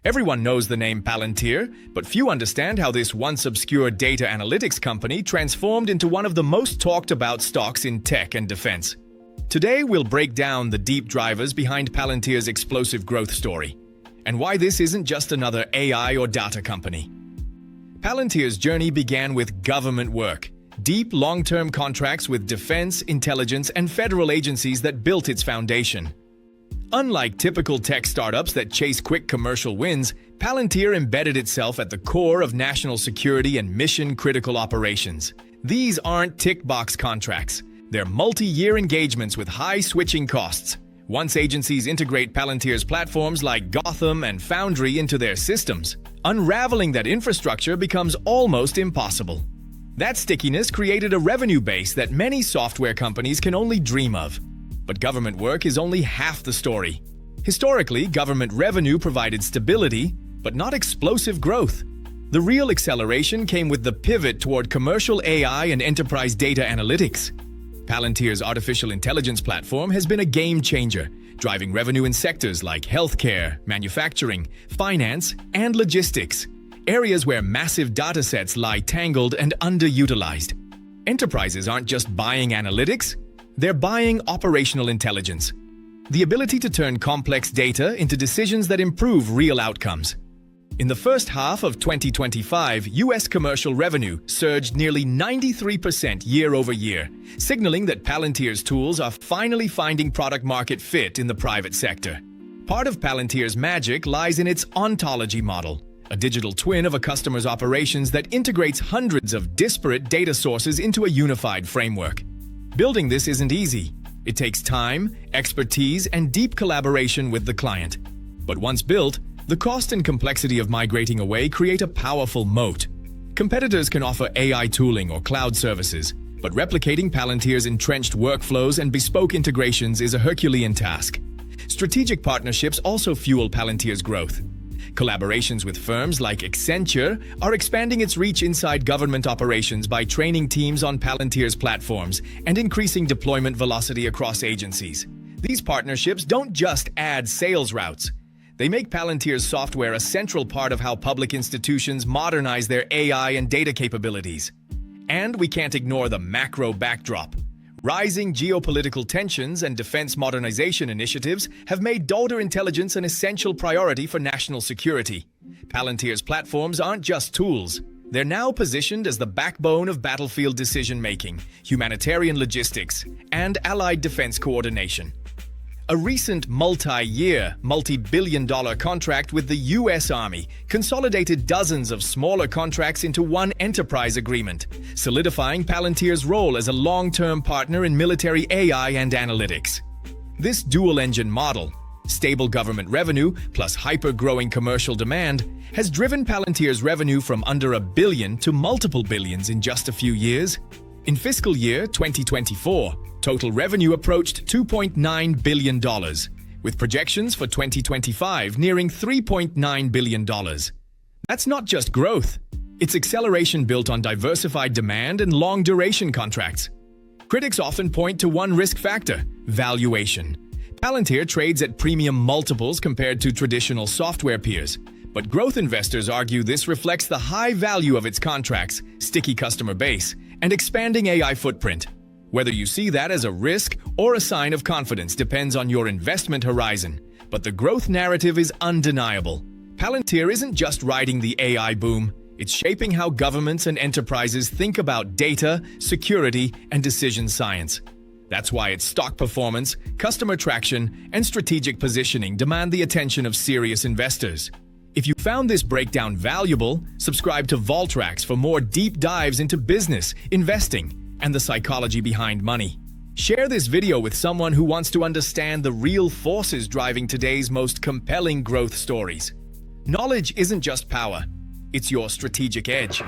Everyone knows the name Palantir, but few understand how this once obscure data analytics company transformed into one of the most talked about stocks in tech and defense. Today, we'll break down the deep drivers behind Palantir's explosive growth story, and why this isn't just another AI or data company. Palantir's journey began with government work, deep long-term contracts with defense, intelligence, and federal agencies that built its foundation. Unlike typical tech startups that chase quick commercial wins, Palantir embedded itself at the core of national security and mission-critical operations. These aren't tick-box contracts. They're multi-year engagements with high switching costs. Once agencies integrate Palantir's platforms like Gotham and Foundry into their systems, unraveling that infrastructure becomes almost impossible. That stickiness created a revenue base that many software companies can only dream of. But government work is only half the story. Historically, government revenue provided stability, but not explosive growth. The real acceleration came with the pivot toward commercial AI and enterprise data analytics. Palantir's artificial intelligence platform has been a game changer, driving revenue in sectors like healthcare, manufacturing, finance, and logistics, areas where massive datasets lie tangled and underutilized. Enterprises aren't just buying analytics, they're buying operational intelligence, the ability to turn complex data into decisions that improve real outcomes. In the first half of 2025, U.S. commercial revenue surged nearly 93% year-over-year, signaling that Palantir's tools are finally finding product-market fit in the private sector. Part of Palantir's magic lies in its ontology model, a digital twin of a customer's operations that integrates hundreds of disparate data sources into a unified framework. Building this isn't easy. It takes time, expertise, and deep collaboration with the client. But once built, the cost and complexity of migrating away create a powerful moat. Competitors can offer AI tooling or cloud services, but replicating Palantir's entrenched workflows and bespoke integrations is a Herculean task. Strategic partnerships also fuel Palantir's growth. Collaborations with firms like Accenture are expanding its reach inside government operations by training teams on Palantir's platforms and increasing deployment velocity across agencies. These partnerships don't just add sales routes. They make Palantir's software a central part of how public institutions modernize their AI and data capabilities. And we can't ignore the macro backdrop. Rising geopolitical tensions and defense modernization initiatives have made data intelligence an essential priority for national security. Palantir's platforms aren't just tools. They're now positioned as the backbone of battlefield decision-making, humanitarian logistics, and allied defense coordination. A recent multi-year, multi-billion-dollar contract with the U.S. Army consolidated dozens of smaller contracts into one enterprise agreement, solidifying Palantir's role as a long-term partner in military AI and analytics. This dual-engine model, stable government revenue plus hyper-growing commercial demand, has driven Palantir's revenue from under $1 billion to multiple billions in just a few years. In fiscal year 2024, total revenue approached $2.9 billion, with projections for 2025 nearing $3.9 billion. That's not just growth. It's acceleration built on diversified demand and long-duration contracts. Critics often point to one risk factor: valuation. Palantir trades at premium multiples compared to traditional software peers, but growth investors argue this reflects the high value of its contracts, sticky customer base, and expanding AI footprint. Whether you see that as a risk or a sign of confidence depends on your investment horizon, but the growth narrative is undeniable. Palantir isn't just riding the AI boom, it's shaping how governments and enterprises think about data, security, and decision science. That's why its stock performance, customer traction, and strategic positioning demand the attention of serious investors. If you found this breakdown valuable, subscribe to Voltrax for more deep dives into business, investing, and the psychology behind money. Share this video with someone who wants to understand the real forces driving today's most compelling growth stories. Knowledge isn't just power, it's your strategic edge.